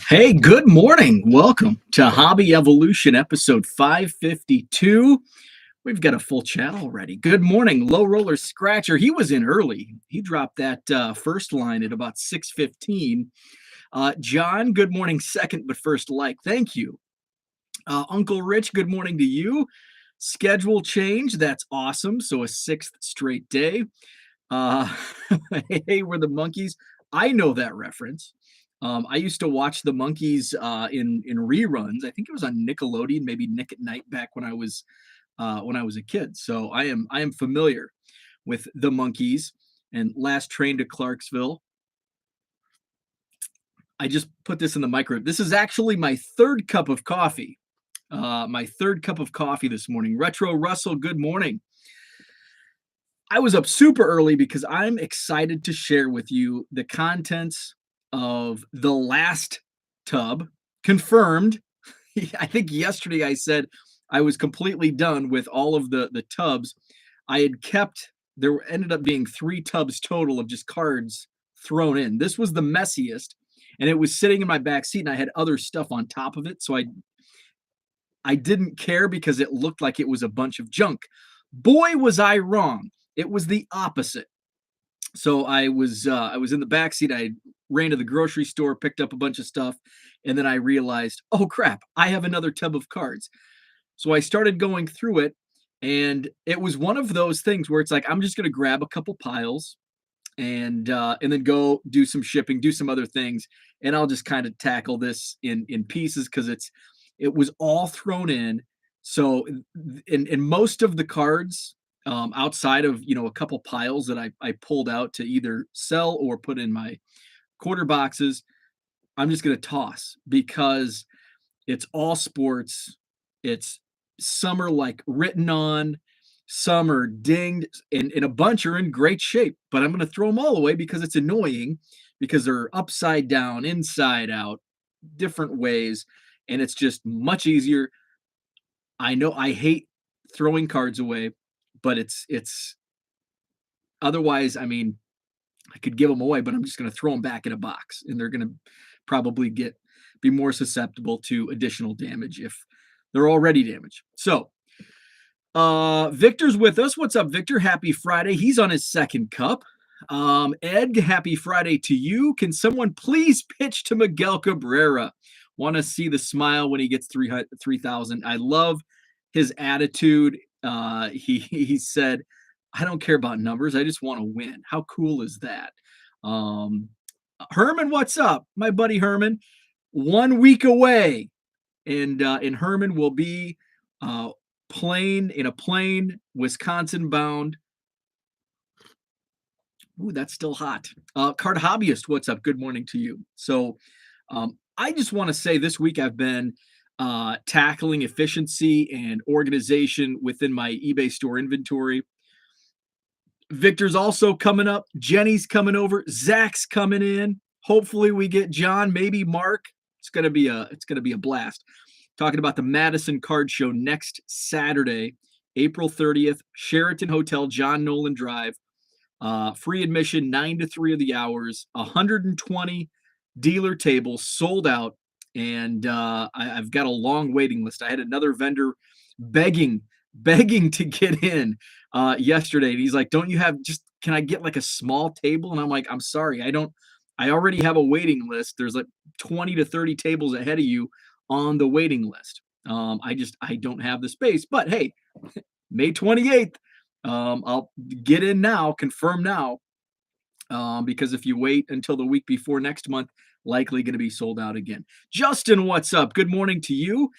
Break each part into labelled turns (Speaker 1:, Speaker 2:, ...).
Speaker 1: Hey, good morning. Welcome to Hobby Evolution episode 552. We've got a full chat already. Good morning, Low Roller Scratcher. He was in early. He dropped that first line at about 6:15. John, good morning, second but first like. Thank you. Uncle Rich, good morning to you. Schedule change. That's awesome. So a sixth straight day. Uh, hey, we're the monkeys. I know that reference. I used to watch the monkeys in reruns. I think it was on Nickelodeon, maybe Nick at Night back when I was a kid. So I am familiar with the monkeys and Last Train to Clarksville. I just put this in the microwave. This is actually my third cup of coffee. My third cup of coffee this morning. Retro Russell, good morning. I was up super early because I'm excited to share with you the contents of the last tub. Confirmed. I think yesterday I said I was completely done with all of the tubs. I had kept there ended up being 3 tubs total of just cards thrown in. This was the messiest, and it was sitting in my back seat, and I had other stuff on top of it, so I didn't care because it looked like it was a bunch of junk. Boy, was I wrong. It was the opposite. So I was in the back seat. I ran to the grocery store, picked up a bunch of stuff, and then I realized, oh crap, I have another tub of cards. So I started going through it, and it was one of those things where it's like I'm just going to grab a couple piles and then go do some shipping, do some other things, and I'll just kind of tackle this in pieces because it was all thrown in. So in most of the cards, outside of a couple piles that I pulled out to either sell or put in my quarter boxes, I'm just gonna toss because it's all sports. It's some are like written on, some are dinged, and a bunch are in great shape. But I'm gonna throw them all away because it's annoying because they're upside down, inside out, different ways, and it's just much easier. I know I hate throwing cards away, but it's otherwise, I mean, I could give them away, but I'm just going to throw them back in a box, and they're going to probably be more susceptible to additional damage if they're already damaged. So, Victor's with us. What's up, Victor? Happy Friday. He's on his second cup. Ed, happy Friday to you. Can someone please pitch to Miguel Cabrera? Want to see the smile when he gets 3,000. I love his attitude. He said, I don't care about numbers. I just want to win. How cool is that? Um, Herman, what's up? My buddy Herman, 1 week away. And Herman will be in a plane, Wisconsin bound. Ooh, that's still hot. Card Hobbyist, what's up? Good morning to you. So I just want to say this week I've been tackling efficiency and organization within my eBay store inventory. Victor's also coming up. Jenny's coming over. Zach's coming in. Hopefully we get John, maybe Mark. It's gonna be a blast. Talking about the Madison Card Show next Saturday, April 30th, Sheraton Hotel, John Nolan Drive. Free admission, 9 to 3 of the hours, 120 dealer tables sold out, and I've got a long waiting list. I had another vendor begging to get in yesterday, and he's like, "Don't you have can I get like a small table?" And I'm like, "I'm sorry, I don't. I already have a waiting list. There's like 20 to 30 tables ahead of you on the waiting list. I don't have the space. But hey, May 28th, I'll get in now, confirm now, because if you wait until the week before next month, likely going to be sold out again. Justin, what's up? Good morning to you.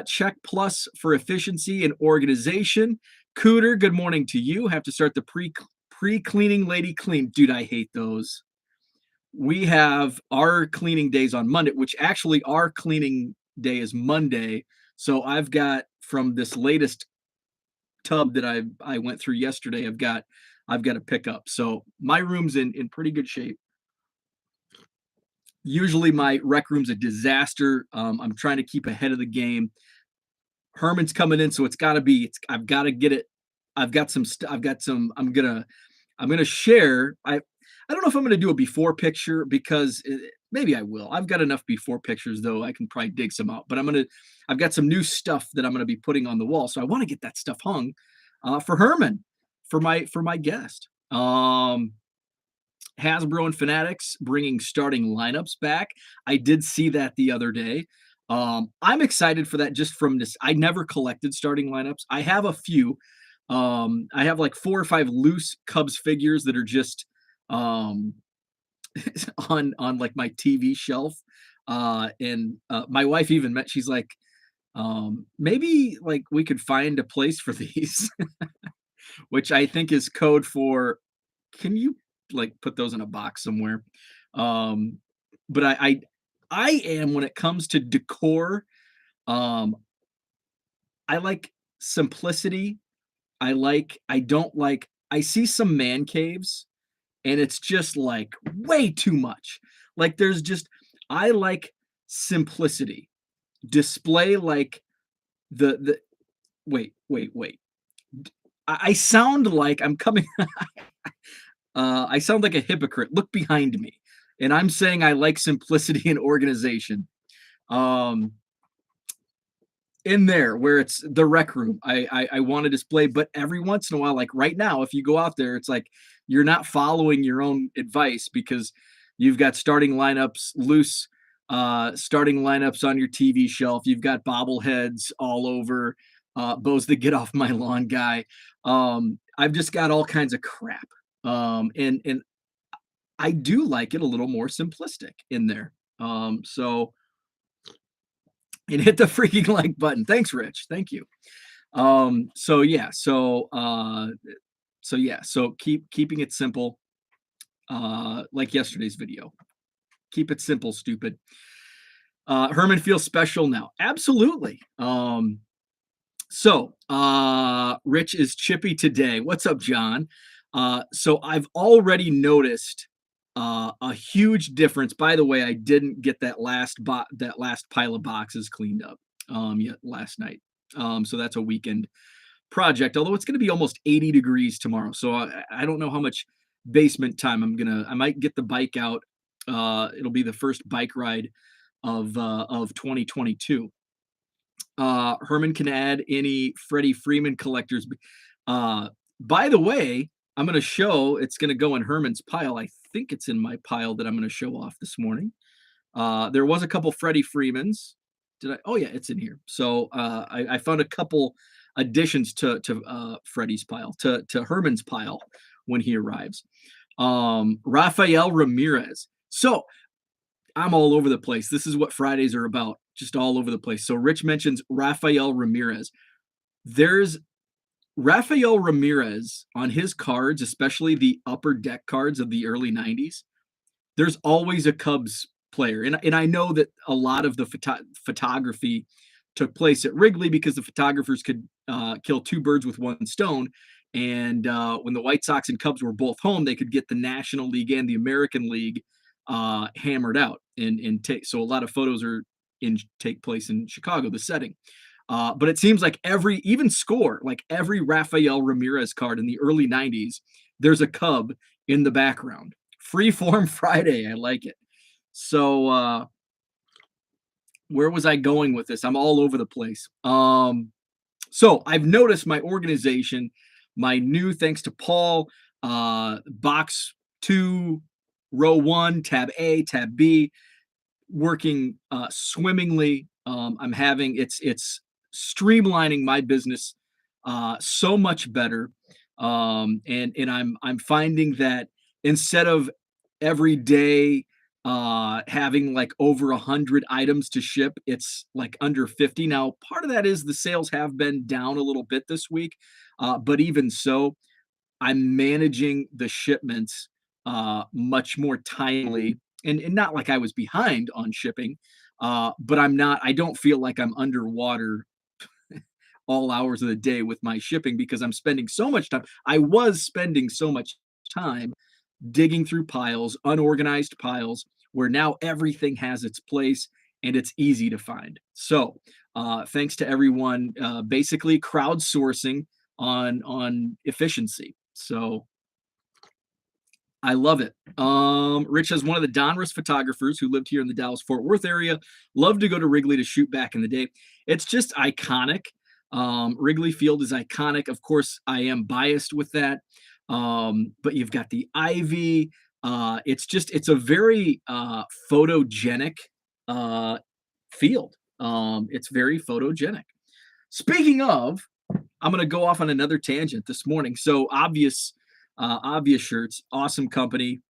Speaker 1: Check plus for efficiency and organization. Cooter, good morning to you. Have to start the pre-cleaning lady clean. Dude, I hate those. We have our cleaning days on Monday, which actually our cleaning day is Monday. So I've got from this latest tub that I went through yesterday, I've got to pick up. So my room's in pretty good shape. Usually my rec room's a disaster. I'm trying to keep ahead of the game. Herman's coming in, so I've got to get it. I've got some I'm gonna share. I don't know if I'm going to do a before picture because maybe I will. I've got enough before pictures though. I can probably dig some out, but I've got some new stuff that I'm going to be putting on the wall. So I want to get that stuff hung for Herman, for my guest. Hasbro and Fanatics bringing starting lineups back. I did see that the other day. I'm excited for that just from this. I never collected starting lineups. I have a few. I have like 4 or 5 loose Cubs figures that are just um, on like my TV shelf. And my wife even met. She's like, maybe like we could find a place for these, which I think is code for, can you like put those in a box somewhere? Um, but I am, when it comes to decor, um, I like simplicity. I don't like, I see some man caves and it's just like way too much. Like there's just, I like simplicity. Display like the wait. I sound like I'm coming I sound like a hypocrite. Look behind me. And I'm saying I like simplicity and organization. Um, in there where it's the rec room, I want to display, but every once in a while, like right now, if you go out there, it's like you're not following your own advice because you've got starting lineups loose, starting lineups on your TV shelf. You've got bobbleheads all over, Bo's the get off my lawn guy. I've just got all kinds of crap. And I do like it a little more simplistic in there. So and hit the freaking like button. Thanks, Rich. Thank you. So yeah, so keeping it simple, like yesterday's video. Keep it simple, stupid. Herman feels special now. Absolutely. Rich is chippy today. What's up, John? So I've already noticed a huge difference. By the way, I didn't get that last pile of boxes cleaned up yet last night. So that's a weekend project. Although it's going to be almost 80 degrees tomorrow, so I don't know how much basement time I might get the bike out. It'll be the first bike ride of 2022. Herman can add any Freddie Freeman collectors. By the way, I'm going to show, it's going to go in Herman's pile. I think it's in my pile that I'm going to show off this morning. There was a couple Freddie Freemans. Did I? Oh yeah, it's in here. So I found a couple additions to Freddie's pile, to Herman's pile when he arrives. Rafael Ramirez. So I'm all over the place. This is what Fridays are about, just all over the place. So Rich mentions Rafael Ramirez. There's Rafael Ramirez on his cards, especially the upper deck cards of the early 90s. There's always a Cubs player. And I know that a lot of the photography took place at Wrigley because the photographers could kill two birds with one stone. And when the White Sox and Cubs were both home, they could get the National League and the American League hammered out. So a lot of photos take place in Chicago, the setting. But it seems like every Rafael Ramirez card in the early 90s, there's a Cub in the background. Freeform Friday. I like it. So where was I going with this? I'm all over the place. So I've noticed my organization, my new, thanks to Paul, box 2, row 1, tab A, tab B, working swimmingly. I'm having it's streamlining my business so much better. And I'm finding that instead of every day having like over 100 items to ship, it's like under 50 now. Part of that is the sales have been down a little bit this week, but even so, I'm managing the shipments much more timely, and not like I was behind on shipping, but I don't feel like I'm underwater all hours of the day with my shipping because I'm spending so much time. I was spending so much time digging through piles, unorganized piles, where now everything has its place and it's easy to find. So thanks to everyone basically crowdsourcing on efficiency. So I love it. Rich has one of the Donruss photographers who lived here in the Dallas-Fort Worth area. Loved to go to Wrigley to shoot back in the day. It's just iconic. Wrigley Field is iconic. Of course, I am biased with that. But you've got the ivy. It's a very photogenic uh, field. It's very photogenic. Speaking of, I'm going to go off on another tangent this morning. So obvious shirts, awesome company.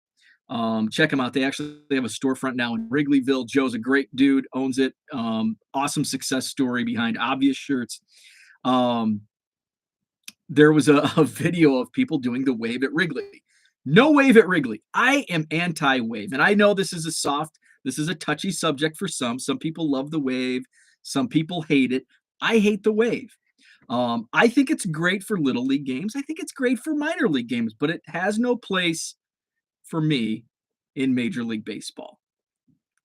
Speaker 1: Check them out. They actually have a storefront now in Wrigleyville. Joe's a great dude, owns it. Awesome success story behind obvious shirts. Um, there was a video of people doing the wave at Wrigley. No wave at Wrigley. I am anti-wave, and I know this is a touchy subject for some. Some people love the wave. Some people hate it. I hate the wave. I think it's great for little league games. I think it's great for minor league games, but it has no place for me in Major League Baseball.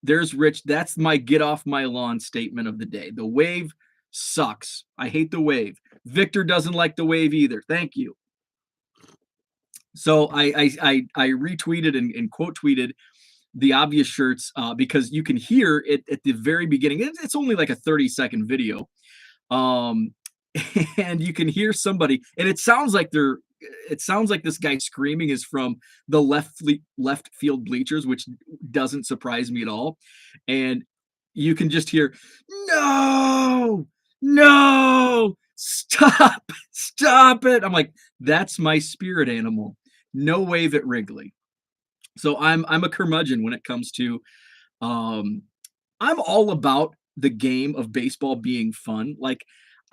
Speaker 1: There's Rich. That's my get off my lawn statement of the day. The wave sucks. I hate the wave. Victor doesn't like the wave either. Thank you. So I retweeted and quote tweeted the obvious shirts because you can hear it at the very beginning. It's only like a 30-second video. And you can hear somebody, and it sounds like this guy screaming is from the left field bleachers, which doesn't surprise me at all. And you can just hear, no, no, stop it. I'm like, that's my spirit animal. No wave at Wrigley. So I'm a curmudgeon when it comes to I'm all about the game of baseball being fun. Like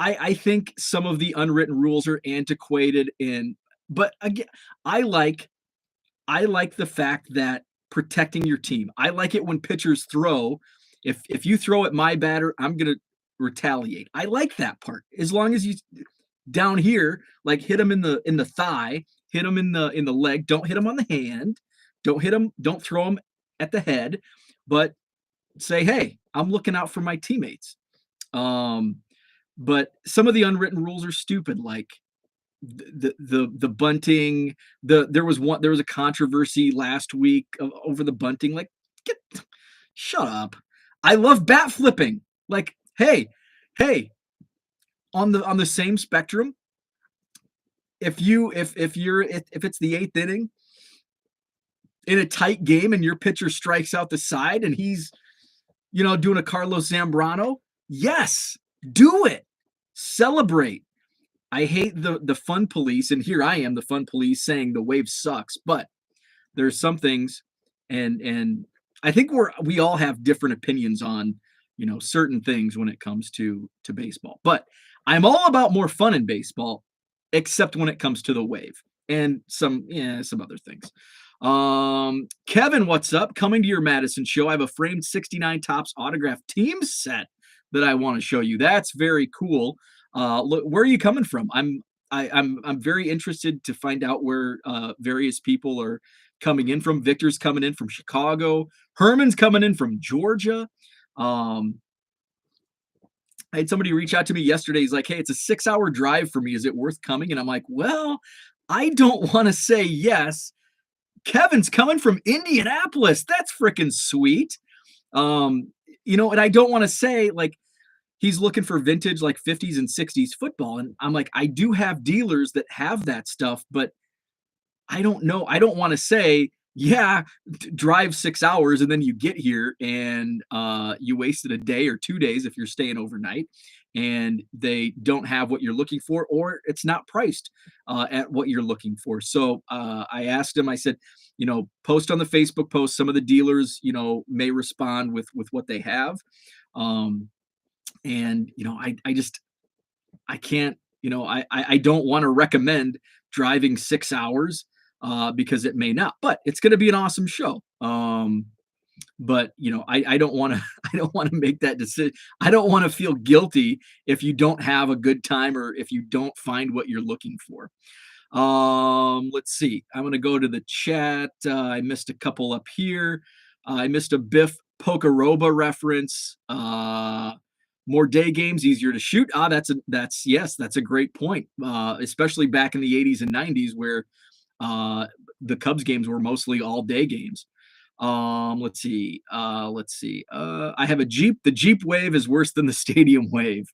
Speaker 1: I think some of the unwritten rules are antiquated but again, I like the fact that protecting your team. I like it when pitchers throw. If you throw at my batter, I'm gonna retaliate. I like that part. As long as you down here, like hit him in the thigh, hit him in the leg, don't hit him on the hand, don't throw him at the head, but say, hey, I'm looking out for my teammates. But some of the unwritten rules are stupid, like the bunting. There was a controversy last week over the bunting. Like, shut up. I love bat flipping. Like, hey, on the same spectrum, if it's the eighth inning in a tight game and your pitcher strikes out the side and he's doing a Carlos Zambrano, yes, do it. Celebrate. I hate the fun police, and here I am, the fun police, saying the wave sucks. But there's some things, and I think we all have different opinions on certain things when it comes to baseball. But I'm all about more fun in baseball, except when it comes to the wave and some other things. Kevin, what's up? Coming to your Madison show. I have a framed 69 Topps autograph team set that I want to show you. That's very cool. Look, where are you coming from? I'm very interested to find out where various people are coming in from. Victor's coming in from Chicago. Herman's coming in from Georgia. I had somebody reach out to me yesterday. He's like, hey, it's a 6-hour drive for me. Is it worth coming? And I'm like, well, I don't want to say yes. Kevin's coming from Indianapolis. That's freaking sweet. And I don't want to say like he's looking for vintage like 50s and 60s football. And I'm like, I do have dealers that have that stuff, but I don't know. I don't want to say, yeah, drive 6 hours and then you get here and you wasted a day or 2 days if you're staying overnight and they don't have what you're looking for, or it's not priced at what you're looking for. So I asked him, I said, post on the Facebook post. Some of the dealers, may respond with what they have. And I can't, I don't want to recommend driving 6 hours because it may not, but it's going to be an awesome show. But I don't want to, I don't want to make that decision. I don't want to feel guilty if you don't have a good time or if you don't find what you're looking for. Let's see. I'm going to go to the chat. I missed a couple up here. I missed a Biff Pokeroba reference. More day games, easier to shoot. That's a great point. Especially back in the 80s and 90s where The Cubs games were mostly all day games. Let's see. I have a Jeep. The Jeep wave is worse than the stadium wave.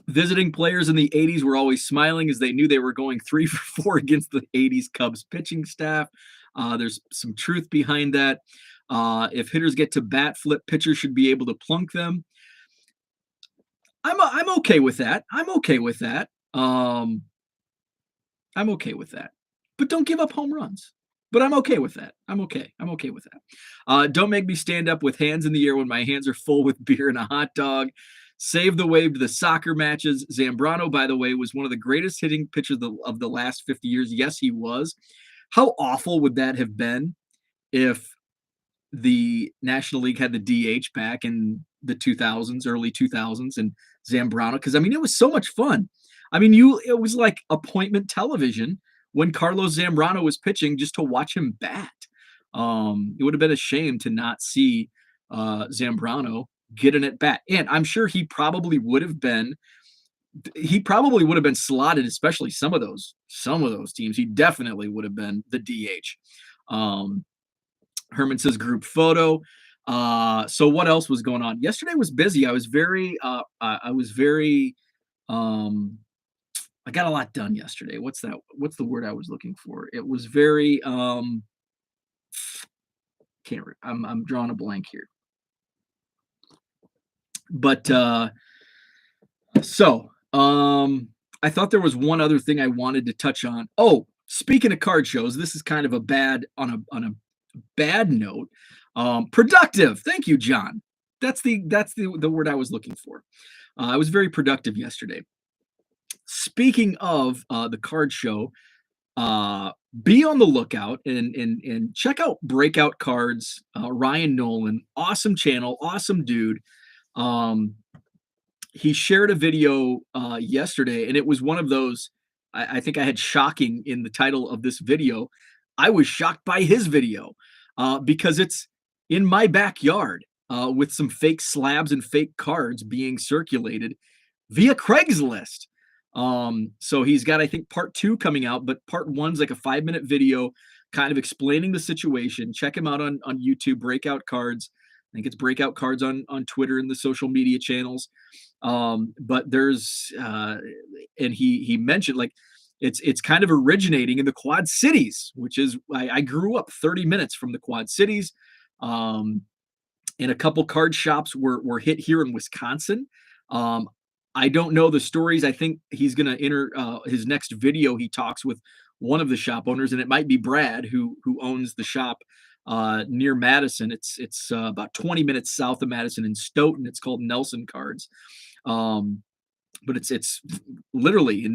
Speaker 1: Visiting players in the 80s were always smiling as they knew they were going 3 for 4 against the 80s Cubs pitching staff. There's some truth behind that. If hitters get to bat flip, pitchers should be able to plunk them. I'm okay with that. I'm okay with that. I'm okay with that. But don't give up home runs. But I'm okay with that. I'm okay. I'm okay with that. Don't make me stand up with hands in the air when my hands are full with beer and a hot dog. Save the wave to the soccer matches. Zambrano, by the way, was one of the greatest hitting pitchers of the last 50 years. Yes, he was. How awful would that have been if the National League had the DH back in the 2000s, early 2000s, and Zambrano? Because, I mean, it was so much fun. I mean, it was like appointment television when Carlos Zambrano was pitching just to watch him bat. It would have been a shame to not see Zambrano get an at bat. And I'm sure he probably would have been slotted, especially some of those teams. He definitely would have been the DH. Herman says group photo. So what else was going on? Yesterday was busy. I got a lot done yesterday. What's the word I was looking for? It was very I'm drawing a blank here. But I thought there was one other thing I wanted to touch on. Oh, speaking of card shows, this is kind of a bad note. Productive. Thank you, John. That's the word I was looking for. I was very productive yesterday. Speaking of the card show, be on the lookout and check out Breakout Cards. Ryan Nolan, awesome channel, awesome dude. He shared a video yesterday, and it was one of those. I think I had shocking in the title of this video. I was shocked by his video because it's in my backyard with some fake slabs and fake cards being circulated via Craigslist. So he's got, I think, part 2 coming out, but part 1's like a 5-minute video kind of explaining the situation. Check him out on YouTube, Breakout Cards. I think it's Breakout Cards on Twitter and the social media channels. But there's and he mentioned, like, it's kind of originating in the Quad Cities, which is I grew up 30 minutes from the Quad Cities. And a couple card shops were hit here in Wisconsin. I don't know the stories. I think he's going to enter his next video. He talks with one of the shop owners, and it might be Brad who owns the shop near Madison. It's about 20 minutes south of Madison in Stoughton. It's called Nelson Cards. But it's literally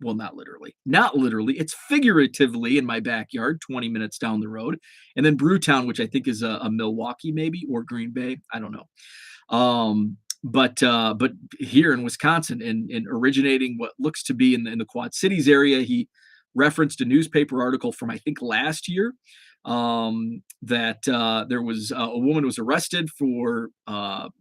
Speaker 1: not literally, it's figuratively in my backyard, 20 minutes down the road. And then Brewtown, which I think is a Milwaukee maybe, or Green Bay. I don't know. But here in Wisconsin and originating what looks to be in the Quad Cities area, he referenced a newspaper article from, I think, last year that there was a woman was arrested for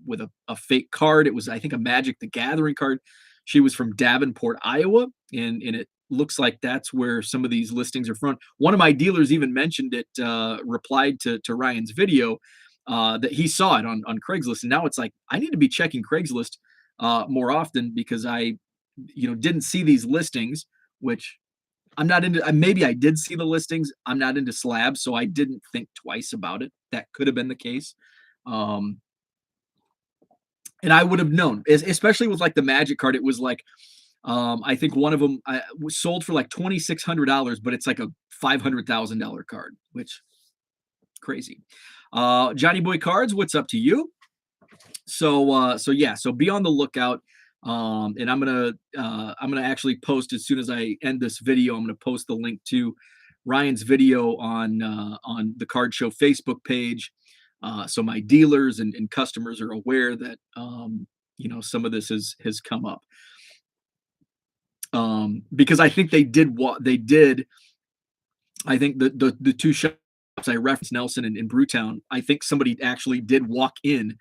Speaker 1: with a fake card. It was, I think, a Magic the Gathering card. She was from Davenport, Iowa, and it looks like that's where some of these listings are from. One of my dealers even mentioned it, replied to Ryan's video, that he saw it on Craigslist. And now it's like, I need to be checking Craigslist more often because I didn't see these listings, which I'm not into. Maybe I did see the listings. I'm not into slabs, so I didn't think twice about it. That could have been the case. And I would have known, especially with like the Magic card. It was like, I think one of them was sold for like $2,600, but it's like a $500,000 card, which crazy. Johnny Boy Cards, what's up to you? So be on the lookout. And I'm gonna actually post, as soon as I end this video, I'm gonna post the link to Ryan's video on the Card Show Facebook page, so my dealers and customers are aware that some of this has come up, because I think they did what they did. I think the two shops I referenced, Nelson and Brewtown, I think somebody actually did walk in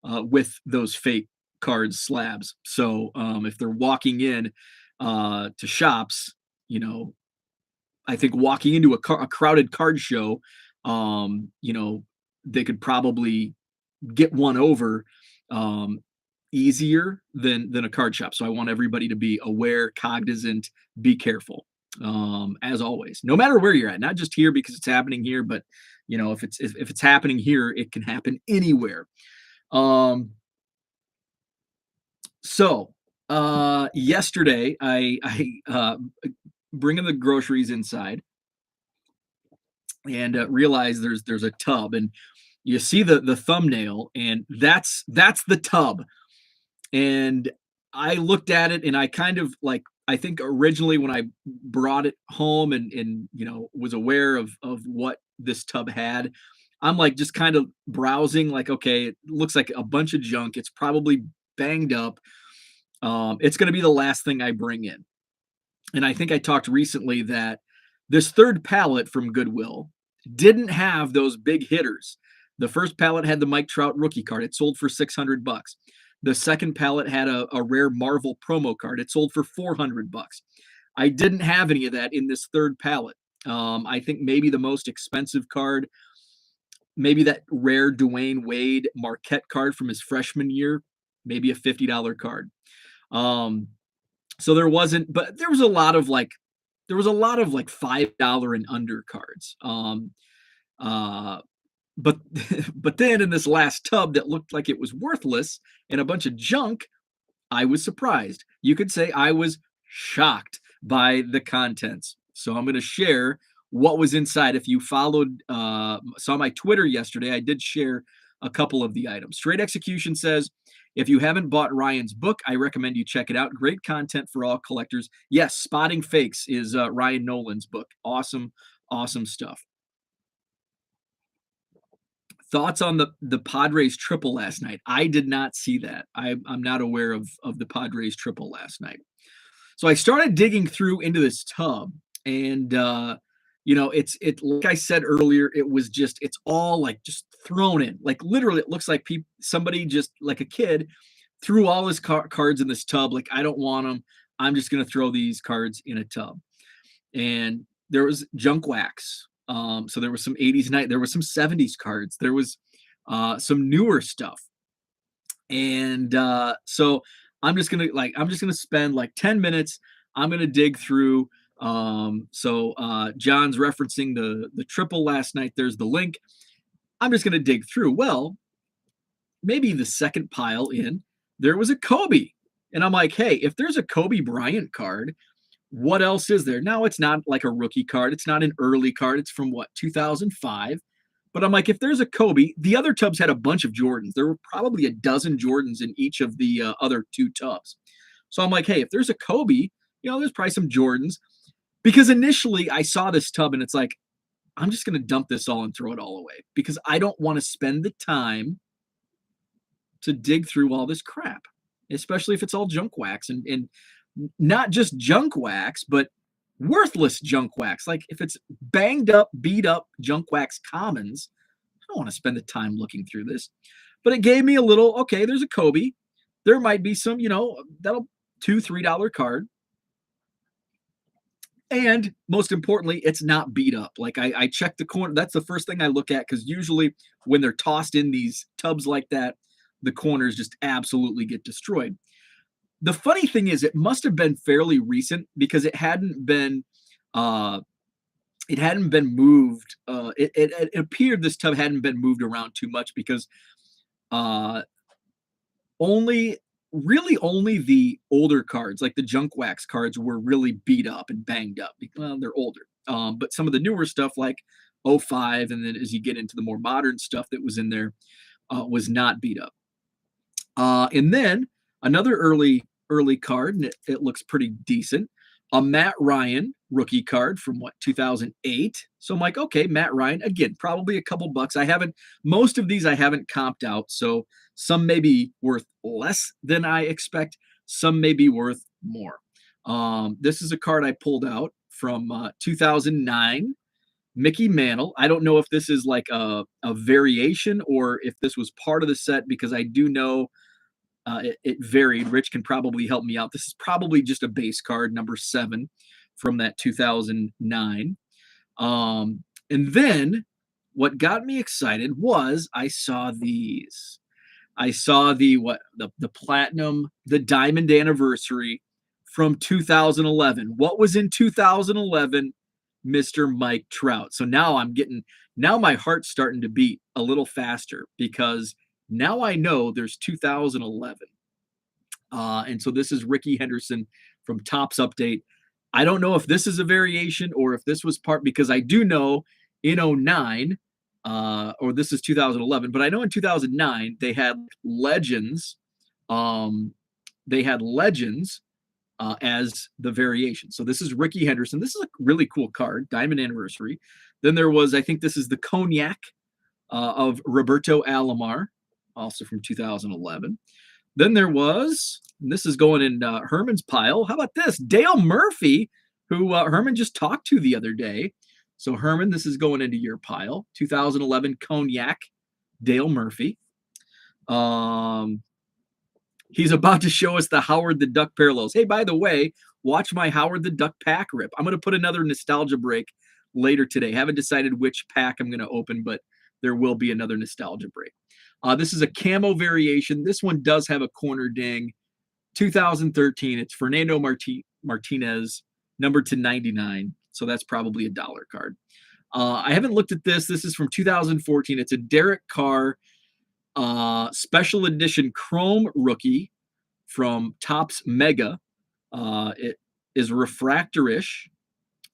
Speaker 1: with those fake cards slabs. So if they're walking in to shops, you know, I think walking into a crowded card show, they could probably get one over um, easier than a card shop. So I want everybody to be aware, cognizant, be careful. As always, no matter where you're at, not just here because it's happening here, but if it's happening here, it can happen anywhere. Um, Yesterday I bringing the groceries inside and realize there's a tub, and you see the thumbnail, and that's the tub. And I looked at it and I kind of like, I think originally when I brought it home and was aware of what this tub had, I'm like just kind of browsing, like, okay, it looks like a bunch of junk. It's probably banged up. It's going to be the last thing I bring in. And I think I talked recently that this third pallet from Goodwill didn't have those big hitters. The first pallet had the Mike Trout rookie card. It sold for $600. The second pallet had a rare Marvel promo card. It sold for $400. I didn't have any of that in this third pallet. I think maybe the most expensive card, maybe that rare Dwayne Wade Marquette card from his freshman year, maybe a $50 card. So there wasn't, but there was a lot of like $5 and under cards. Uh, but but then in this last tub that looked like it was worthless and a bunch of junk, I was surprised. You could say I was shocked by the contents. So I'm going to share what was inside. If you saw my Twitter yesterday, I did share a couple of the items. Straight Execution says, if you haven't bought Ryan's book, I recommend you check it out. Great content for all collectors. Yes, Spotting Fakes is Ryan Nolan's book. Awesome, awesome stuff. Thoughts on the Padres triple last night? I did not see that. I'm not aware of the Padres triple last night. So I started digging through into this tub, and it's like I said earlier, it's all like just thrown in. Like literally, it looks like somebody just like a kid threw all his cards in this tub. Like, I don't want them. I'm just gonna throw these cards in a tub. And there was junk wax. So there was some 80s night, there was some 70s cards, there was some newer stuff. And so I'm just gonna spend like 10 minutes. I'm gonna dig through. John's referencing the triple last night. There's the link. I'm just gonna dig through. Well, maybe the second pile in, there was a Kobe. And I'm like, hey, if there's a Kobe Bryant card, what else is there? Now, it's not like a rookie card. It's not an early card. It's from 2005. But I'm like, if there's a Kobe, the other tubs had a bunch of Jordans. There were probably a dozen Jordans in each of the other two tubs. So I'm like, hey, if there's a Kobe, there's probably some Jordans. Because initially I saw this tub and it's like, I'm just going to dump this all and throw it all away because I don't want to spend the time to dig through all this crap, especially if it's all junk wax and not just junk wax, but worthless junk wax. Like if it's banged up, beat up junk wax commons, I don't want to spend the time looking through this. But it gave me a little, okay, there's a Kobe. There might be some, that'll $2-3 card. And most importantly, it's not beat up. Like I check the corner. That's the first thing I look at because usually when they're tossed in these tubs like that, the corners just absolutely get destroyed. The funny thing is, it must have been fairly recent because it hadn't been moved. It appeared this tub hadn't been moved around too much because only the older cards, like the junk wax cards, were really beat up and banged up. Well, they're older. But some of the newer stuff like 05, and then as you get into the more modern stuff that was in there, was not beat up. And then another early card, and it looks pretty decent. A Matt Ryan rookie card from 2008. So I'm like, okay, Matt Ryan, again, probably a couple bucks. Most of these I haven't comped out. So some may be worth less than I expect. Some may be worth more. This is a card I pulled out from 2009. Mickey Mantle. I don't know if this is like a variation or if this was part of the set because I do know it varied. Rich can probably help me out. This is probably just a base card, number 7 from that 2009. And then what got me excited was I saw these. I saw the platinum, the diamond anniversary from 2011. What was in 2011? Mr. Mike Trout. So now my heart's starting to beat a little faster because now I know there's 2011. And so this is Ricky Henderson from Topps Update. I don't know if this is a variation or if this was part, because I do know in 09, or this is 2011, but I know in 2009 they had legends. They had legends as the variation. So this is Ricky Henderson. This is a really cool card, diamond anniversary. Then there was, I think this is the cognac of Roberto Alomar, also from 2011. Then there was, and this is going in Herman's pile. How about this? Dale Murphy, who Herman just talked to the other day. So Herman, this is going into your pile. 2011 cognac, Dale Murphy. He's about to show us the Howard the Duck parallels. Hey, by the way, watch my Howard the Duck pack rip. I'm going to put another nostalgia break later today. Haven't decided which pack I'm going to open, but there will be another nostalgia break. This is a camo variation. This one does have a corner ding. 2013. It's Fernando Martinez, numbered to 99. So that's probably a dollar card. I haven't looked at this. This is from 2014. It's a Derek Carr special edition chrome rookie from Topps Mega. It is refractor-ish,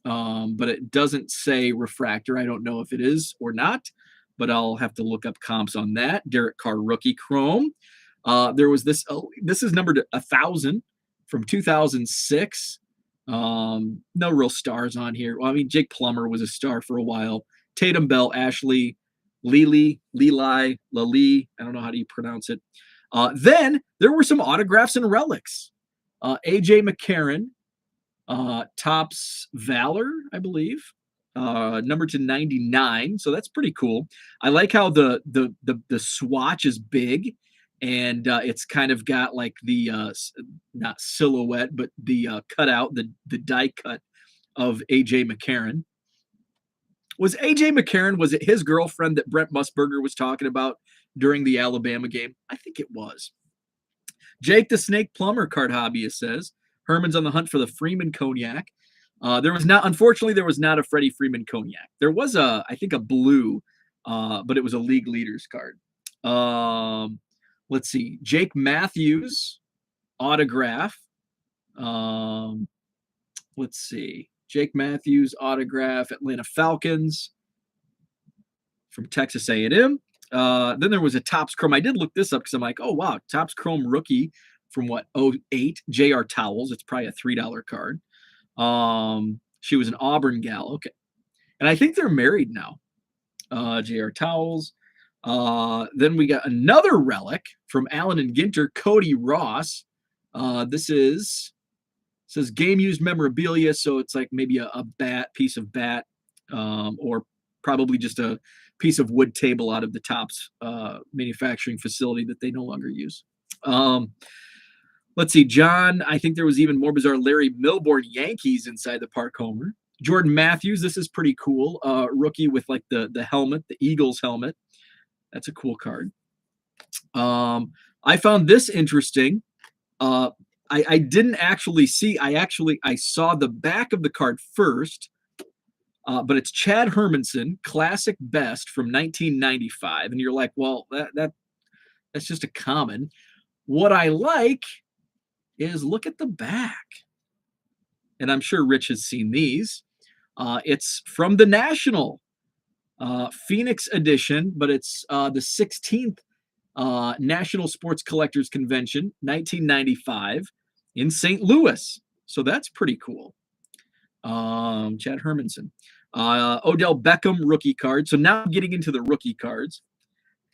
Speaker 1: but it doesn't say refractor. I don't know if it is or not, but I'll have to look up comps on that. Derek Carr rookie chrome. There was this. Oh, this is numbered 1,000 from 2006. No real stars on here. Well, I mean, Jake Plummer was a star for a while. Tatum Bell, Ashley, Lili, I don't know how do you pronounce it. Then there were some autographs and relics. AJ McCarron, Topps Valor, I believe, numbered to 99. So that's pretty cool. I like how the swatch is big, and it's kind of got like the not silhouette, but the cutout, the die cut of AJ McCarron. Was AJ McCarron, was it his girlfriend that Brent Musburger was talking about during the Alabama game? I think it was. Jake the Snake Plumber card hobbyist says Herman's on the hunt for the Freeman cognac. Unfortunately, there was not a Freddie Freeman cognac. There was I think a blue, but it was a league leaders card. Let's see. Jake Matthews autograph. Let's see. Jake Matthews autograph, Atlanta Falcons from Texas A&M. Then there was a Topps Chrome. I did look this up because I'm like, oh, wow, Topps Chrome rookie from 08, J.R. Towels. It's probably a $3 card. She was an Auburn gal. Okay. And I think they're married now. J.R. Towels. Then we got another relic from Allen and Ginter, Cody Ross. This says game used memorabilia, so it's like maybe a piece of bat, or probably just a piece of wood table out of the Topps manufacturing facility that they no longer use. Let's see, John, I think there was even more bizarre Larry Milbourne Yankees inside the park homer. Jordan Matthews, this is pretty cool. Rookie with like the helmet, the Eagles helmet. That's a cool card. I found this interesting. I didn't actually see. I saw the back of the card first, but it's Chad Hermanson, Classic Best from 1995, and you're like, well, that's just a common. What I like is look at the back, and I'm sure Rich has seen these. It's from the National Phoenix edition, but it's the 16th National Sports Collectors Convention, 1995. In St. Louis. So that's pretty cool. Chad Hermanson. Odell Beckham rookie card. So now getting into the rookie cards.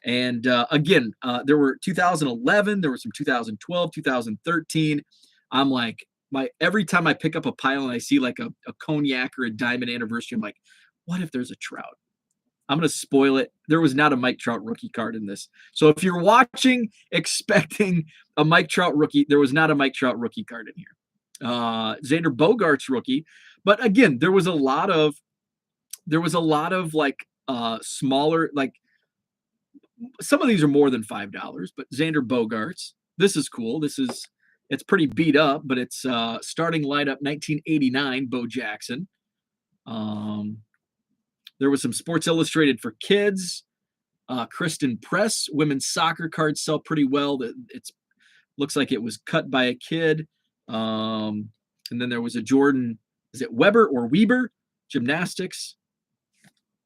Speaker 1: And again, there were 2011, there was some 2012, 2013. I'm like, every time I pick up a pile and I see like a cognac or a diamond anniversary, I'm like, what if there's a Trout? I'm going to spoil it. There was not a Mike Trout rookie card in this. So if you're watching expecting a Mike Trout rookie, there was not a Mike Trout rookie card in here. Xander Bogaerts rookie. But again, there was a lot of like smaller, like some of these are more than $5, but Xander Bogaerts. This is cool. It's pretty beat up, but it's starting lineup 1989, Bo Jackson. There was some Sports Illustrated for kids. Kristen Press women's soccer cards sell pretty well. It's looks like it was cut by a kid. And then there was a Jordan, is it Weber or Weber gymnastics?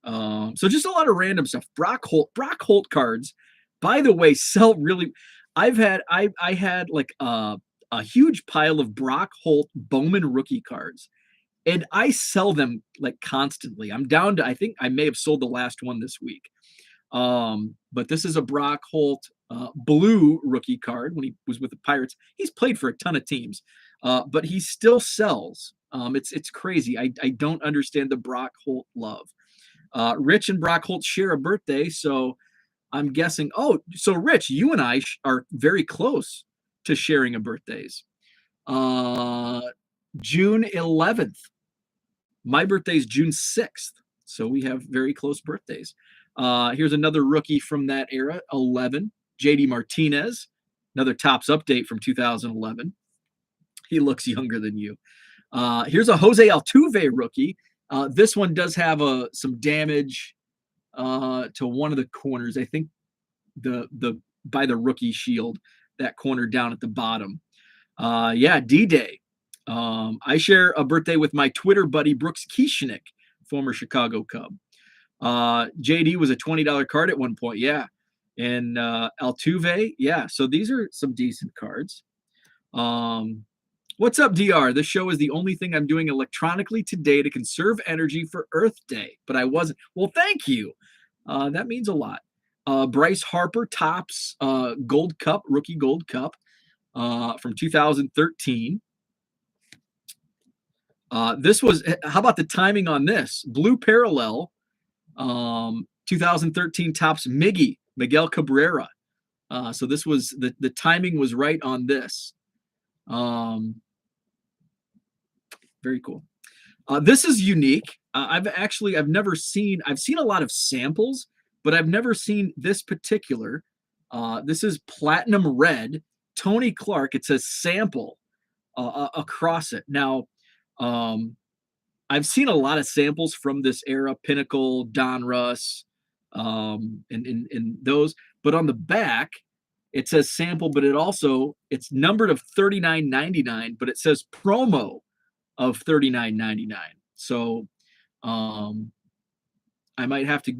Speaker 1: So just a lot of random stuff. Brock Holt cards, by the way, sell really. I had like a huge pile of Brock Holt Bowman rookie cards, and I sell them like constantly. I'm down to, I think I may have sold the last one this week. But this is a Brock Holt blue rookie card when he was with the Pirates. He's played for a ton of teams, but he still sells. It's crazy. I don't understand the Brock Holt love. Rich and Brock Holt share a birthday, so I'm guessing. Oh, so Rich, you and I are very close to sharing a birthdays. June 11th. My birthday is June 6th, so we have very close birthdays. Here's another rookie from that era, 11, JD Martinez, another Topps update from 2011. He looks younger than you. Here's a Jose Altuve rookie. This one does have some damage to one of the corners. I think the by the rookie shield, that corner down at the bottom. Yeah, D-Day. I share a birthday with my Twitter buddy Brooks Kieschnick, former Chicago Cub. JD was a $20 card at one point, yeah. And Altuve, yeah. So these are some decent cards. What's up, DR? This show is the only thing I'm doing electronically today to conserve energy for Earth Day, but I wasn't. Well, thank you. That means a lot. Bryce Harper Topps Gold Cup, rookie Gold Cup from 2013. This was, how about the timing on this? Blue Parallel, 2013 Topps Miguel Cabrera. So this was, the timing was right on this. Very cool. This is unique. I've seen a lot of samples, but I've never seen this particular. This is platinum red, Tony Clark. It says sample across it. Now, I've seen a lot of samples from this era, Pinnacle, Donruss, and those, but on the back, it says sample, but it's numbered of $39.99, but it says promo of $39.99. So I might have to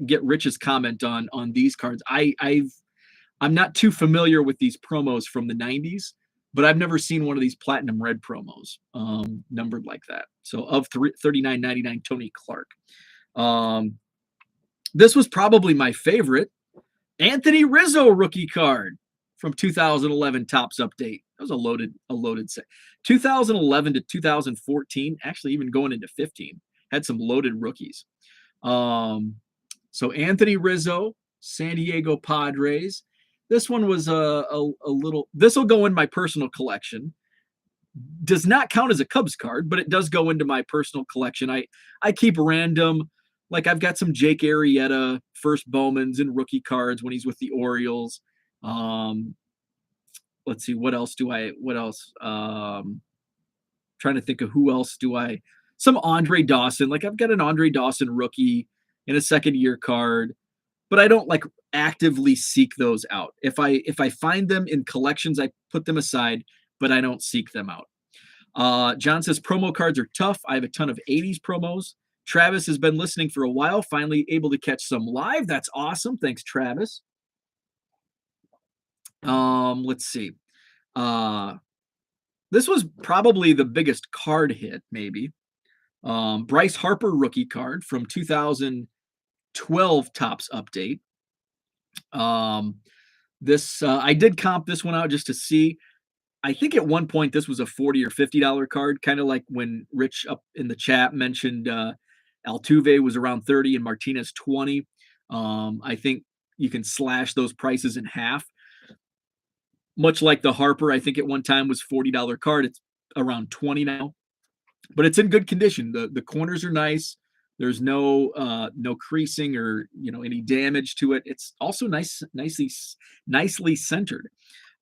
Speaker 1: get Rich's comment on these cards. I'm not too familiar with these promos from the 90s, but I've never seen one of these platinum red promos numbered like that. So of $39.99, Tony Clark. This was probably my favorite. Anthony Rizzo rookie card from 2011 Topps update. That was a loaded set. 2011 to 2014, actually even going into 15, had some loaded rookies. So Anthony Rizzo, San Diego Padres. This one was a little, this will go in my personal collection. Does not count as a Cubs card, but it does go into my personal collection. I keep random, like I've got some Jake Arrieta first Bowmans and rookie cards when he's with the Orioles. Let's see, what else? Trying to think of who else some Andre Dawson. Like I've got an Andre Dawson rookie in a second year card, but I don't like actively seek those out. If I find them in collections, I put them aside, but I don't seek them out. John says promo cards are tough. I have a ton of 80s promos. Travis has been listening for a while, finally able to catch some live. That's awesome. Thanks, Travis. Let's see. This was probably the biggest card hit, maybe. Bryce Harper rookie card from 2012 Topps update. This I did comp this one out just to see. I think at one point this was a $40 or $50 card, kind of like when Rich up in the chat mentioned Altuve was around 30 and Martinez 20. I think you can slash those prices in half. Much like the Harper, I think at one time was $40 card. It's around 20 now. but it's in good condition. The corners are nice. There's no creasing or any damage to it. It's also nicely centered.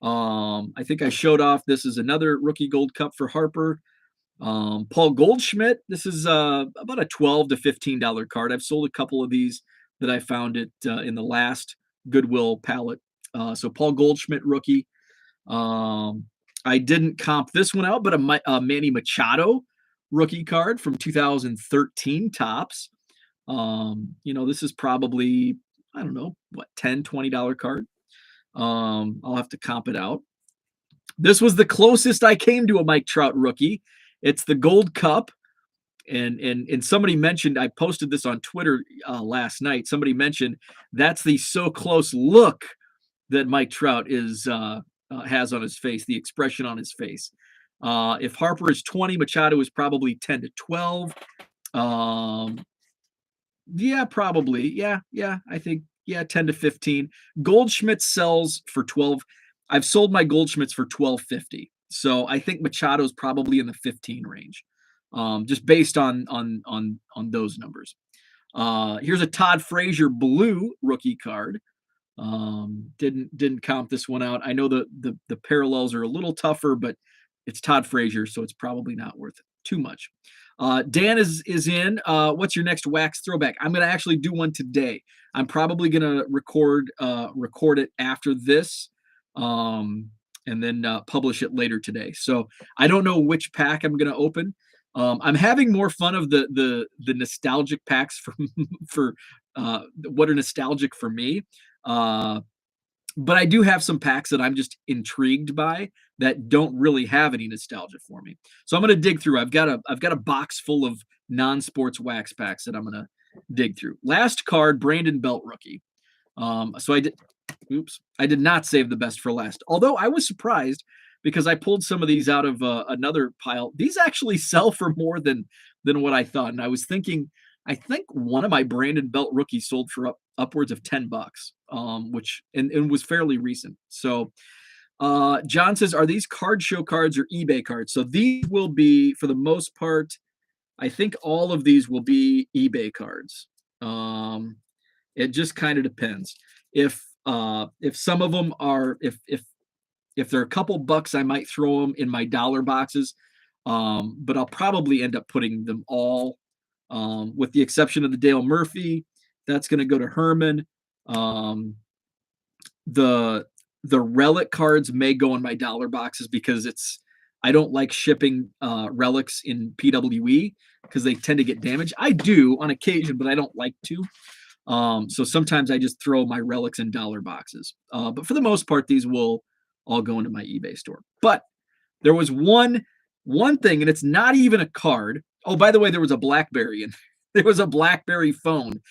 Speaker 1: I think I showed off. This is another rookie gold cup for Harper. Paul Goldschmidt. This is about a $12 to $15 card. I've sold a couple of these that I found it in the last Goodwill pallet. So Paul Goldschmidt rookie. I didn't comp this one out, but a Manny Machado rookie card from 2013 Topps. This is probably, I don't know, what, $10, $20 card. I'll have to comp it out. This was the closest I came to a Mike Trout rookie. It's the Gold Cup. And somebody mentioned, I posted this on Twitter last night. Somebody mentioned that's the so close look that Mike Trout has on his face, the expression on his face. If Harper is 20, Machado is probably 10 to 12. Yeah, probably. Yeah, I think, 10 to 15. Goldschmidt sells for 12. I've sold my Goldschmidts for $12.50. So I think Machado's probably in the 15 range. Just based on those numbers. Here's a Todd Frazier blue rookie card. Didn't comp this one out. I know the parallels are a little tougher, but it's Todd Frazier, so it's probably not worth it too much. Dan is in. What's your next wax throwback? I'm gonna actually do one today. I'm probably gonna record it after this, and then publish it later today. So I don't know which pack I'm gonna open. I'm having more fun of the nostalgic packs for what are nostalgic for me. But I do have some packs that I'm just intrigued by that don't really have any nostalgia for me. So I'm going to dig through. I've got a box full of non-sports wax packs that I'm going to dig through. Last card, Brandon Belt rookie. So I did not save the best for last. Although I was surprised because I pulled some of these out of another pile. These actually sell for more than what I thought. And I was thinking, I think one of my Brandon Belt rookies sold for upwards of $10, which was fairly recent. So John says, are these card show cards or eBay cards? So these will be, for the most part, I think all of these will be eBay cards. It just kind of depends. If some of them are, if they're a couple bucks, I might throw them in my dollar boxes. But I'll probably end up putting them all, with the exception of the Dale Murphy. That's going to go to Herman. The relic cards may go in my dollar boxes because I don't like shipping relics in PWE because they tend to get damaged. I do on occasion, but I don't like to. So sometimes I just throw my relics in dollar boxes. But for the most part, these will all go into my eBay store. But there was one thing, and it's not even a card. Oh, by the way, there was a BlackBerry and there was a BlackBerry phone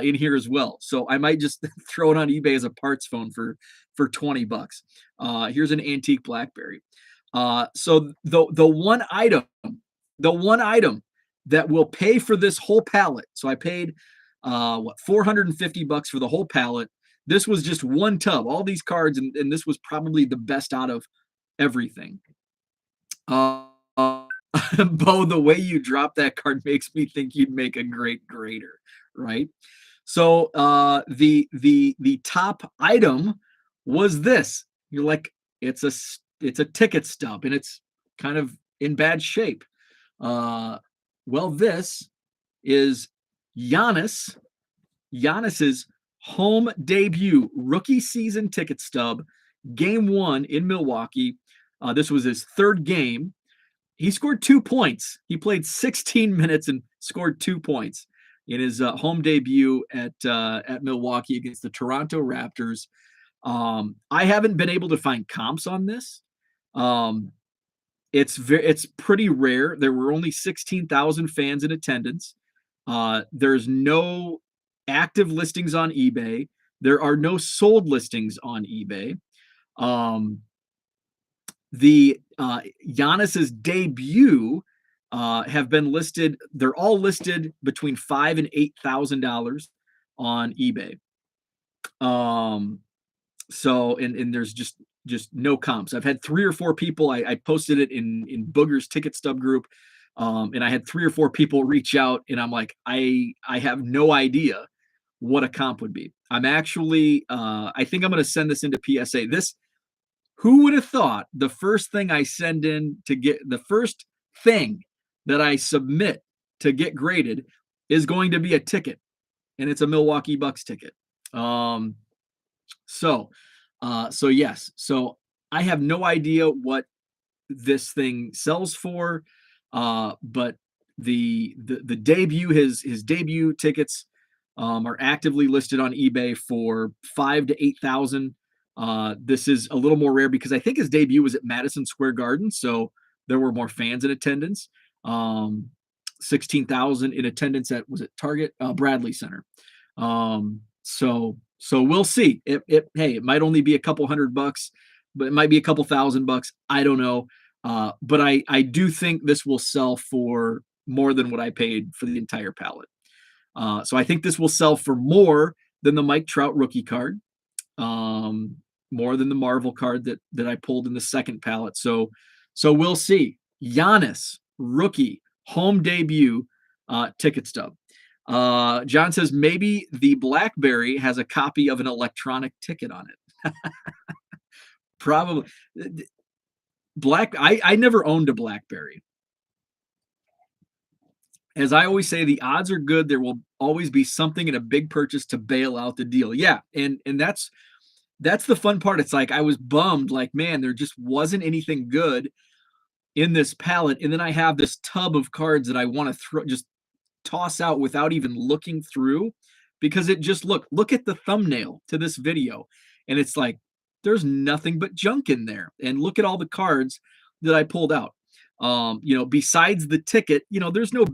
Speaker 1: in here as well. So I might just throw it on eBay as a parts phone for $20. Here's an antique BlackBerry. So the one item that will pay for this whole pallet. So I paid $450 for the whole pallet. This was just one tub, all these cards, and this was probably the best out of everything. Bo, the way you drop that card makes me think you'd make a great grader, right? So the top item was this. You're like, it's a ticket stub, and it's kind of in bad shape. Well, this is Giannis's home debut rookie season ticket stub, game 1 in Milwaukee. This was his third game. He scored 2 points. He played 16 minutes and scored 2 points in his home debut at Milwaukee against the Toronto Raptors. I haven't been able to find comps on this. It's pretty rare. There were only 16,000 fans in attendance. There's no active listings on eBay. There are no sold listings on eBay. The Giannis's debut have been listed. They're all listed between $5,000 and $8,000 on eBay. So there's just no comps. I've had 3 or 4 people. I posted it in Booger's ticket stub group. And I had 3 or 4 people reach out, and I'm like, I have no idea what a comp would be. I'm actually, I think I'm going to send this into PSA. Who would have thought the first thing I send in to get the first thing that I submit to get graded is going to be a ticket, and it's a Milwaukee Bucks ticket. Um, so, so yes, so I have no idea what this thing sells for, but the debut his debut tickets are actively listed on eBay for 5 to 8 thousand. This is a little more rare because I think his debut was at Madison Square Garden, so there were more fans in attendance. 16,000 in attendance at was it Target Bradley Center. So we'll see. Hey, it might only be a couple $100, but it might be a couple $1,000. I don't know. But I do think this will sell for more than what I paid for the entire pallet. So I think this will sell for more than the Mike Trout rookie card, more than the Marvel card that I pulled in the second pallet. So we'll see. Giannis rookie home debut ticket stub. John says maybe the BlackBerry has a copy of an electronic ticket on it. Probably. I never owned a BlackBerry. As I always say, the odds are good. There will always be something in a big purchase to bail out the deal. Yeah, and that's the fun part. It's like I was bummed, like, man, there just wasn't anything good in this palette. And then I have this tub of cards that I want to just toss out without even looking through, because it just look at the thumbnail to this video, and it's like there's nothing but junk in there. And look at all the cards that I pulled out. Besides the ticket, there's no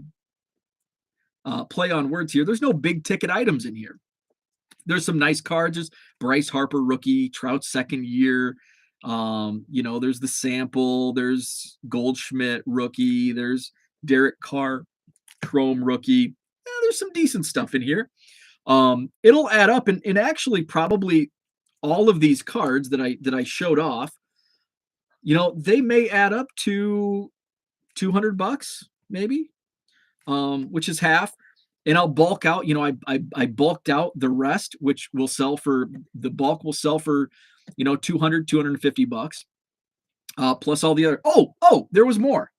Speaker 1: play on words here. There's no big ticket items in here. There's some nice cards. There's Bryce Harper rookie, Trout second year. There's the sample. There's Goldschmidt rookie. There's Derek Carr Chrome rookie. There's some decent stuff in here. It'll add up, and actually probably all of these cards that I showed off, they may add up to $200 maybe, which is half. And I'll bulk out, I bulked out the rest, which will sell for the bulk will sell for, $250, plus all the other. Oh, there was more.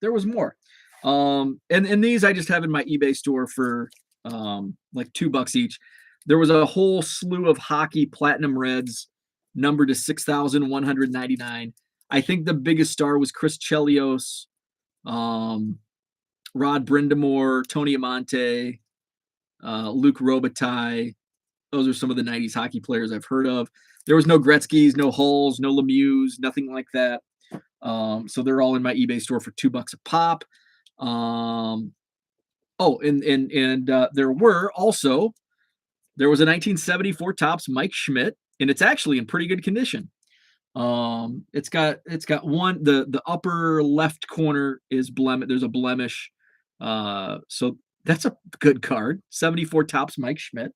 Speaker 1: And these I just have in my eBay store for like $2 each. There was a whole slew of hockey platinum reds numbered to 6,199. I think the biggest star was Chris Chelios, Rod Brindamore, Tony Amante, Luke Robitaille. Those are some of the 90s hockey players I've heard of. There was no Gretzky's, no Hulls, no Lemieux, nothing like that. So they're all in my eBay store for $2 a pop. And there was a 1974 Topps Mike Schmidt, and it's actually in pretty good condition. It's got one, the upper left corner is blemish. There's a blemish. So that's a good card. 74 Topps Mike Schmidt.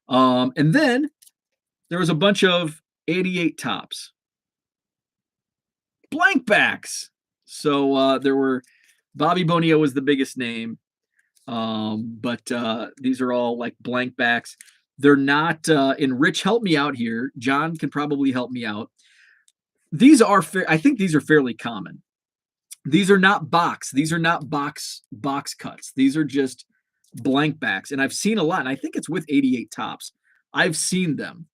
Speaker 1: And then there was a bunch of 88 Topps blank backs. So there were Bobby Bonilla was the biggest name. But these are all like blank backs. They're not, and Rich, help me out here. John can probably help me out. These are I think these are fairly common. These are not box. These are not box cuts. These are just blank backs. And I've seen a lot, and I think it's with 88 Topps. I've seen them.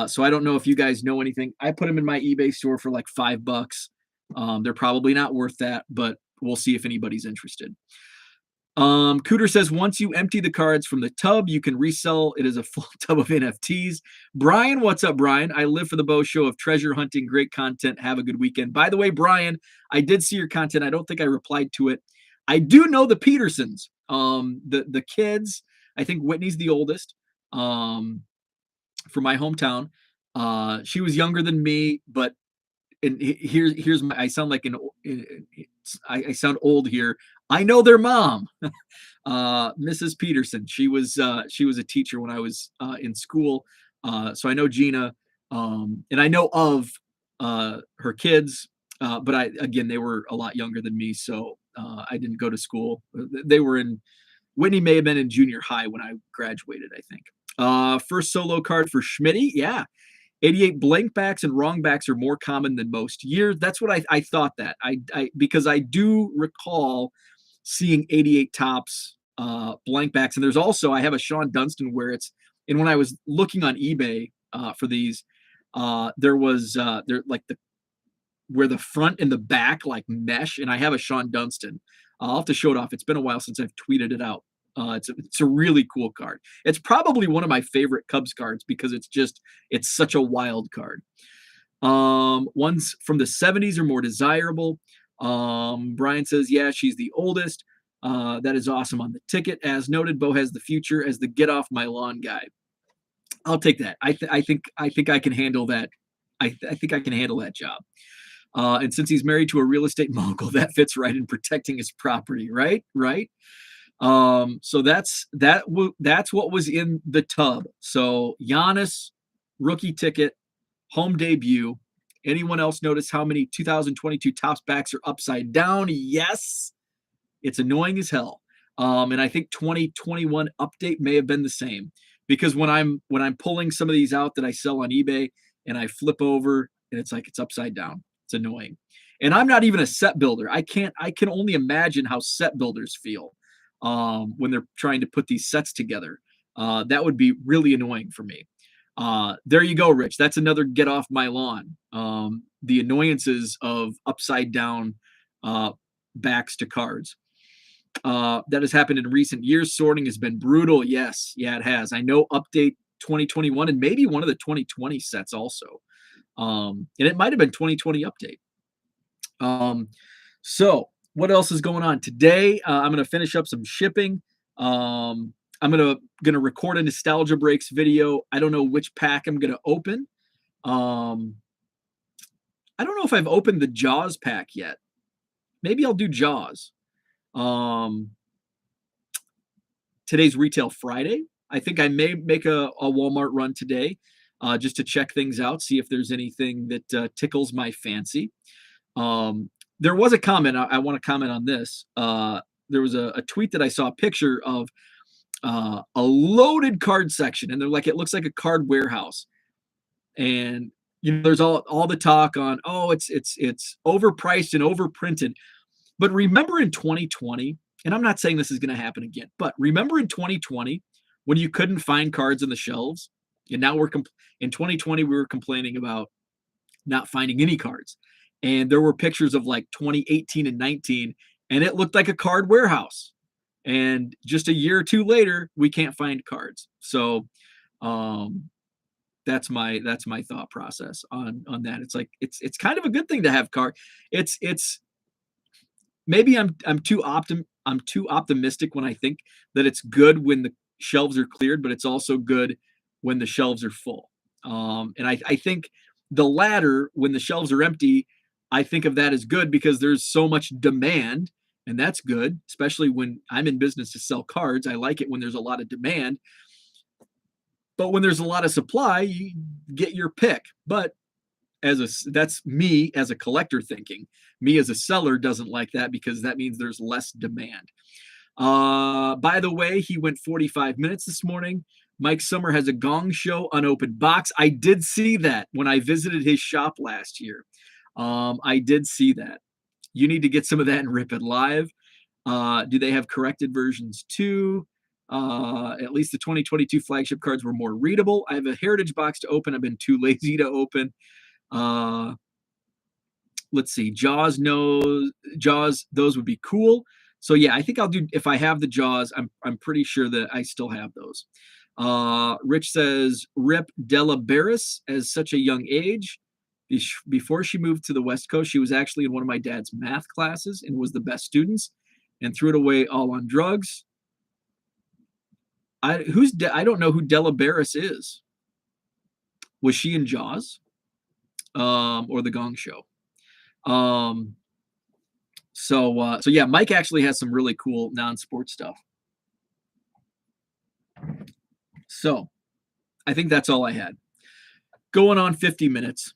Speaker 1: So I don't know if you guys know anything. I put them in my eBay store for like $5. They're probably not worth that, but we'll see if anybody's interested. Cooter says, once you empty the cards from the tub, you can resell it as a full tub of NFTs. Brian, what's up, Brian? I live for the Bo Show of treasure hunting. Great content. Have a good weekend. By the way, Brian, I did see your content. I don't think I replied to it. I do know the Petersons. The kids, I think Whitney's the oldest, from my hometown. She was younger than me, but here's my, I sound like I sound old here. I know their mom, Mrs. Peterson. She was a teacher when I was in school, so I know Gina, and I know of her kids, but again they were a lot younger than me, so I didn't go to school. They were in Whitney may have been in junior high when I graduated, I think. First solo card for Schmitty. Yeah. 88 blank backs and wrong backs are more common than most years. That's what I thought that. Because I do recall seeing 88 tops blank backs. And there's also, I have a Sean Dunston where it's, and when I was looking on eBay for these, there was there like the where the front and the back like mesh, and I have a Sean Dunston. I'll have to show it off. It's been a while since I've tweeted it out. It's a really cool card. It's probably one of my favorite Cubs cards because it's such a wild card. Ones from the 70s are more desirable. Brian says, yeah, she's the oldest. That is awesome on the ticket. As noted, Bo has the future as the get off my lawn guy. I'll take that. I think I can handle that. I think I can handle that job. And since he's married to a real estate mogul, that fits right in protecting his property, right? Right. So that's what was in the tub. So Giannis, rookie ticket, home debut. Anyone else notice how many 2022 tops backs are upside down? Yes. It's annoying as hell. And I think 2021 update may have been the same because when I'm pulling some of these out that I sell on eBay and I flip over and it's like it's upside down. It's annoying. And I'm not even a set builder. I can only imagine how set builders feel when they're trying to put these sets together. That would be really annoying for me. There you go, Rich. That's another get off my lawn. The annoyances of upside down backs to cards. That has happened in recent years. Sorting has been brutal. Yes. Yeah, it has. I know update 2021 and maybe one of the 2020 sets also. And it might have been 2020 update. So what else is going on today? I'm going to finish up some shipping. I'm going to record a Nostalgia Breaks video. I don't know which pack I'm going to open. I don't know if I've opened the Jaws pack yet. Maybe I'll do Jaws. Today's Retail Friday. I think I may make a Walmart run today just to check things out, see if there's anything that tickles my fancy. There was a comment. I want to comment on this. There was a tweet that I saw a picture of a loaded card section, and they're like, it looks like a card warehouse. And there's all the talk on, it's overpriced and overprinted. But remember in 2020, and I'm not saying this is going to happen again, but remember in 2020 when you couldn't find cards on the shelves, and now in 2020 we were complaining about not finding any cards, and there were pictures of like 2018 and 19, and it looked like a card warehouse. And just a year or two later, we can't find cards. So that's my thought process on that. It's like it's kind of a good thing to have card. It's maybe I'm too optimistic when I think that it's good when the shelves are cleared, but it's also good when the shelves are full. And I think the latter, when the shelves are empty, I think of that as good because there's so much demand, and that's good, especially when I'm in business to sell cards. I like it when there's a lot of demand. But when there's a lot of supply, you get your pick. But that's me as a collector thinking. Me as a seller doesn't like that because that means there's less demand. By the way, he went 45 minutes this morning. Mike Summer has a Gong Show unopened box. I did see that when I visited his shop last year. I did see that. You need to get some of that and rip it live. Do they have corrected versions too? At least the 2022 flagship cards were more readable. I have a Heritage box to open. I've been too lazy to open. Let's see. Jaws, those would be cool. So yeah, I think I'll do, if I have the Jaws, I'm pretty sure that I still have those. Rich says, rip Della Barris as such a young age. Before she moved to the West Coast, she was actually in one of my dad's math classes and was the best students and threw it away all on drugs. I don't know who Della Barris is. Was she in Jaws? Or the Gong Show? So yeah, Mike actually has some really cool non-sport stuff. So I think that's all I had. Going on 50 minutes.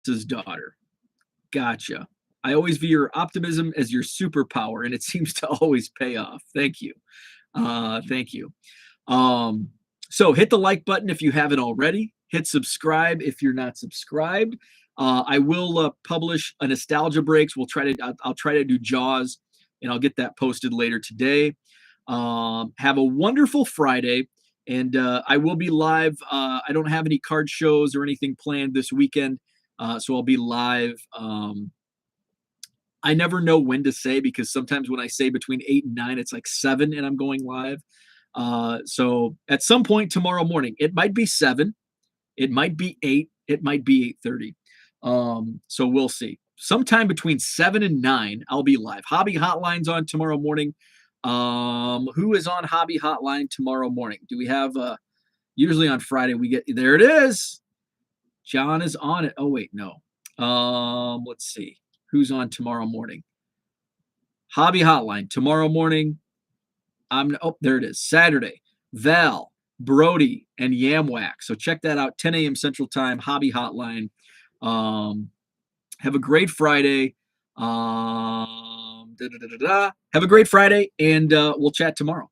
Speaker 1: His daughter. Gotcha. I always view your optimism as your superpower, and it seems to always pay off. Thank you. Thank you. So hit the like button if you haven't already. Hit subscribe if you're not subscribed. I will publish a nostalgia breaks. I'll try to do Jaws, and I'll get that posted later today. Have a wonderful Friday, and I will be live. I don't have any card shows or anything planned this weekend, so I'll be live. I never know when to say, because sometimes when I say between 8 and 9, it's like 7 and I'm going live. So at some point tomorrow morning, it might be 7, it might be 8, it might be 8:30. So we'll see. Sometime between 7 and 9, I'll be live. Hobby Hotline's on tomorrow morning. Who is on Hobby Hotline tomorrow morning? Do we have usually on Friday there it is. John is on it. Oh wait, no. Let's see. Who's on tomorrow morning? Hobby Hotline tomorrow morning. There it is. Saturday. Val, Brody, and Yamwack. So check that out. 10 a.m. Central Time. Hobby Hotline. Have a great Friday. Have a great Friday, and we'll chat tomorrow.